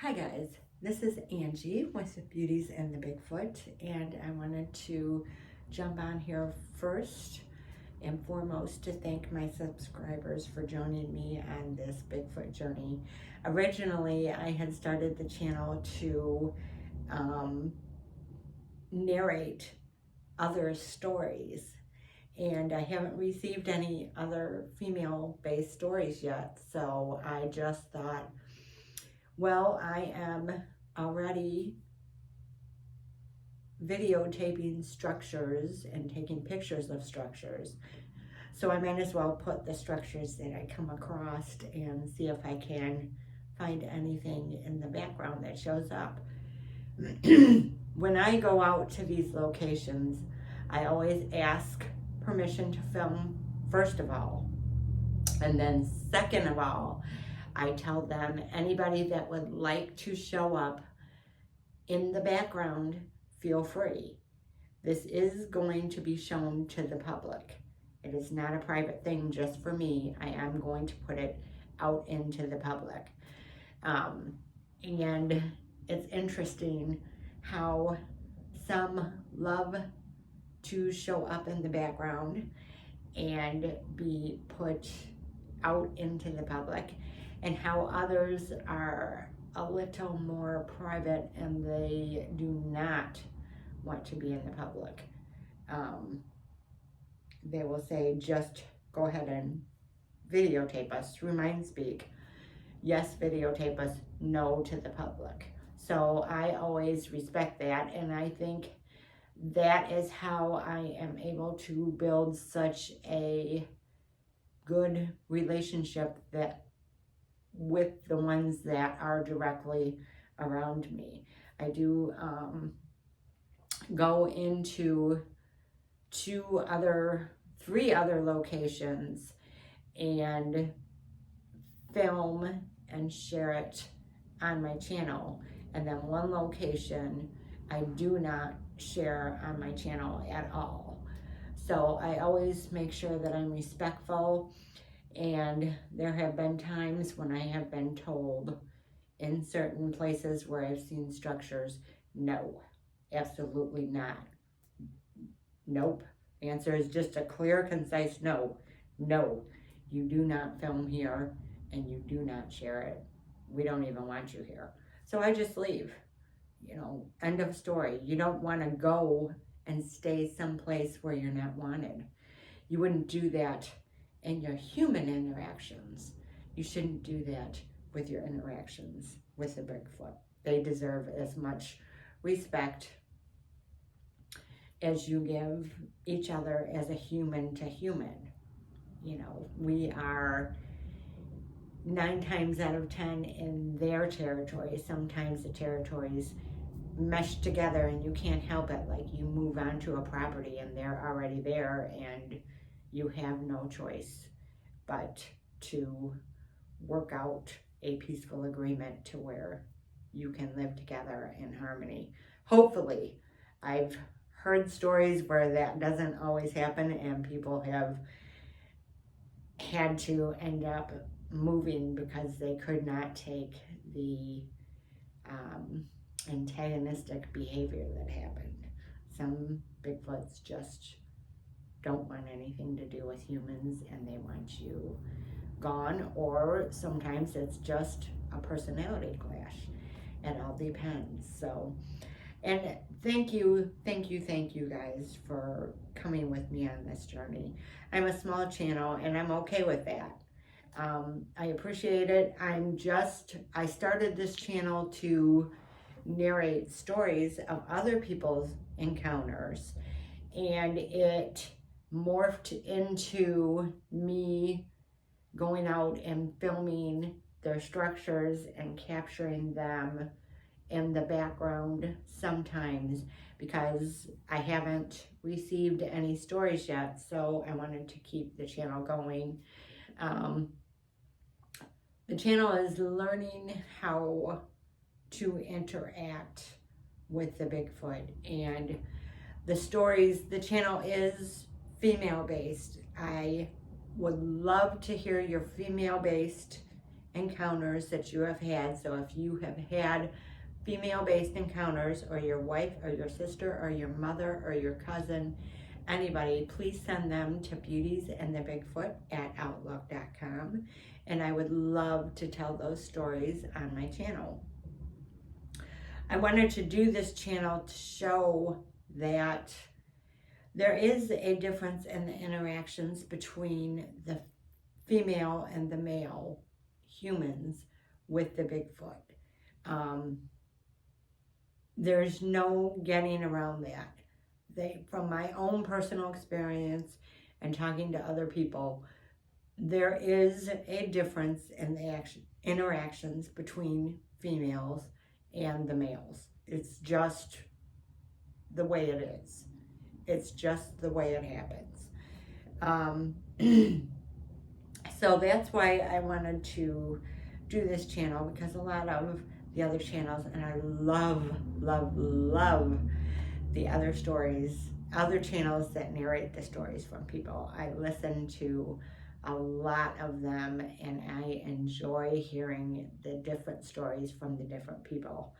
Hi guys, this is Angie with Beauties and the Bigfoot, and I wanted to jump on here first and foremost to thank my subscribers for joining me on this Bigfoot journey. Originally, I had started the channel to narrate other stories, and I haven't received any other female-based stories yet, so I just thought, well, I am already videotaping structures and taking pictures of structures, so I might as well put the structures that I come across and see if I can find anything in the background that shows up. When I go out to these locations, I always ask permission to film, first of all, and then second of all, I tell them anybody that would like to show up in the background, feel free. This is going to be shown to the public. It is not a private thing just for me. I am going to put it out into the public. And it's interesting how some love to show up in the background and be put out into the public, and how others are a little more private and they do not want to be in the public. They will say, just go ahead and videotape us through Mindspeak. Yes, videotape us, no to the public. So I always respect that, and I think that is how I am able to build such a good relationship that with the ones that are directly around me. I do go into three other locations and film and share it on my channel, and then one location I do not share on my channel at all. So I always make sure that I'm respectful, and there have been times when I have been told in certain places where I've seen structures, no, absolutely not. Nope. The answer is just a clear, concise no. No, you do not film here and you do not share it. We don't even want you here. So I just leave, end of story. You don't want to go and stay someplace where you're not wanted. You wouldn't do that in your human interactions. You shouldn't do that with your interactions with the Bigfoot. They deserve as much respect as you give each other as a human to human. We are 9 times out of 10 in their territory. Sometimes the territories mesh together and you can't help it. Like, you move onto a property and they're already there and you have no choice but to work out a peaceful agreement to where you can live together in harmony. Hopefully. I've heard stories where that doesn't always happen and people have had to end up moving because they could not take the antagonistic behavior that happened. Some Bigfoots just don't want anything to do with humans and they want you gone, or sometimes it's just a personality clash. It all depends. So, and thank you guys for coming with me on this journey. I'm a small channel and I'm okay with that. I appreciate it. I started this channel to narrate stories of other people's encounters, and it morphed into me going out and filming their structures and capturing them in the background sometimes, because I haven't received any stories yet, so I wanted to keep the channel going. The channel is learning how to interact with the Bigfoot, and the channel is female based. I would love to hear your female based encounters that you have had. So if you have had female-based encounters, or your wife or your sister or your mother or your cousin, anybody, please send them to beautiesandthebigfoot@outlook.com, and I would love to tell those stories on my channel. I wanted to do this channel to show that there is a difference in the interactions between the female and the male humans with the Bigfoot. There's no getting around that. From my own personal experience and talking to other people, there is a difference in the interactions between females and the males. It's just the way it is. It's just the way it happens. So that's why I wanted to do this channel, because a lot of the other channels, and I love the other channels that narrate the stories from people. I listen to a lot of them, and I enjoy hearing the different stories from the different people.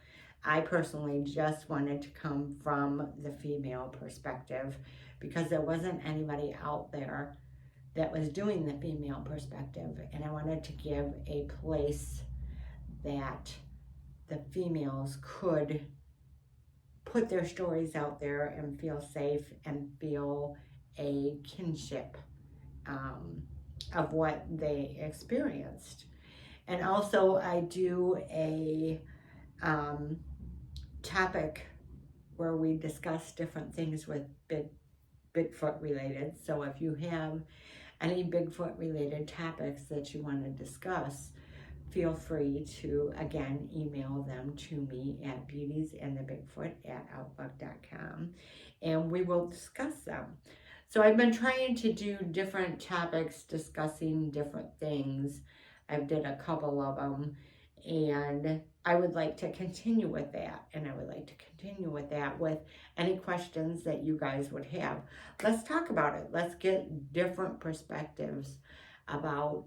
I personally just wanted to come from the female perspective, because there wasn't anybody out there that was doing the female perspective, and I wanted to give a place that the females could put their stories out there and feel safe and feel a kinship of what they experienced. And also I do a topic where we discuss different things with Bigfoot related. So if you have any Bigfoot related topics that you want to discuss, feel free to, again, email them to me at beautiesandthebigfoot@outlook.com, and we will discuss them. So I've been trying to do different topics discussing different things. I've did a couple of them, and I would like to continue with that, and I would like to continue with that with any questions that you guys would have. Let's talk about it. Let's get different perspectives about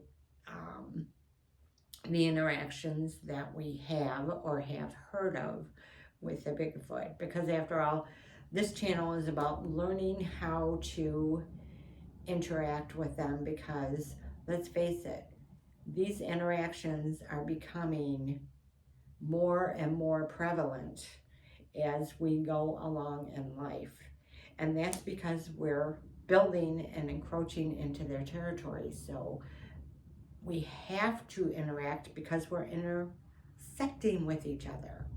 the interactions that we have or have heard of with the Bigfoot, because after all, this channel is about learning how to interact with them, because let's face it, these interactions are becoming more and more prevalent as we go along in life. And that's because we're building and encroaching into their territory. So we have to interact because we're intersecting with each other.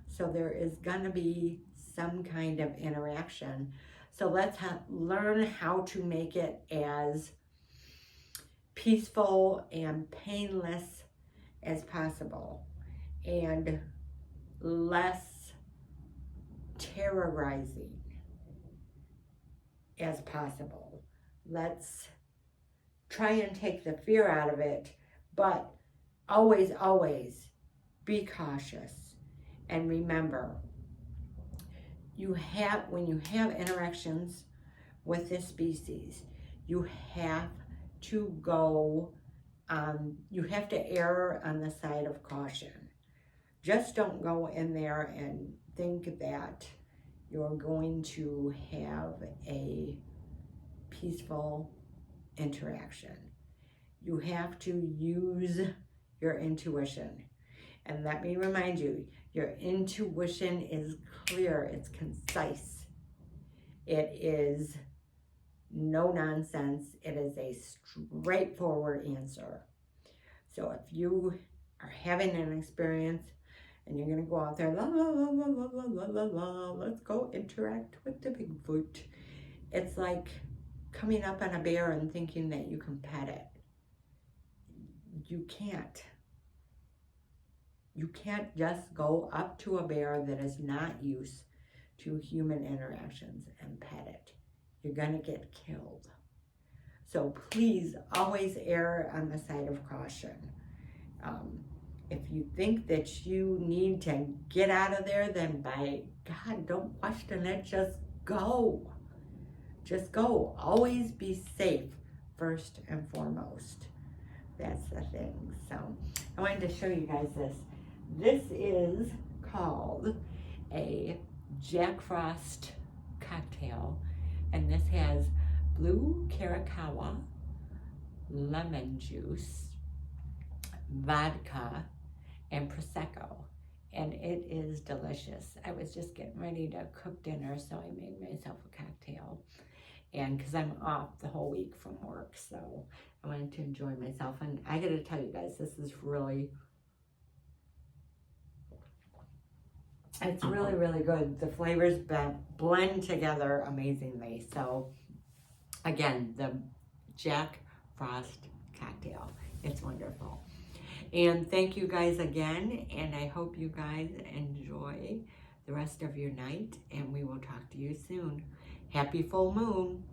So there is going to be some kind of interaction. So let's learn how to make it as peaceful and painless as possible, and less terrorizing as possible. Let's try and take the fear out of it, but always be cautious. And remember, when you have interactions with this species, you have to you have to err on the side of caution. Just don't go in there and think that you're going to have a peaceful interaction. You have to use your intuition. And let me remind you, your intuition is clear, it's concise. It is no nonsense. It is a straightforward answer. So if you are having an experience and you're going to go out there, la la la la la la la la, let's go interact with the Bigfoot. It's like coming up on a bear and thinking that you can pet it. You can't. You can't just go up to a bear that is not used to human interactions and pet it. You're going to get killed. So please always err on the side of caution. If you think that you need to get out of there, then by God, don't question it. Just go. Just go. Always be safe first and foremost. That's the thing. So I wanted to show you guys this. This is called a Jack Frost cocktail, and this has blue Caracalla, lemon juice, vodka, and Prosecco, and it is delicious. I was just getting ready to cook dinner, so I made myself a cocktail, and because I'm off the whole week from work, so I wanted to enjoy myself. And I gotta tell you guys, this is really, it's really, really good. The flavors blend together amazingly. So again, the Jack Frost cocktail, it's wonderful. And thank you guys again, and I hope you guys enjoy the rest of your night, and we will talk to you soon. Happy full moon.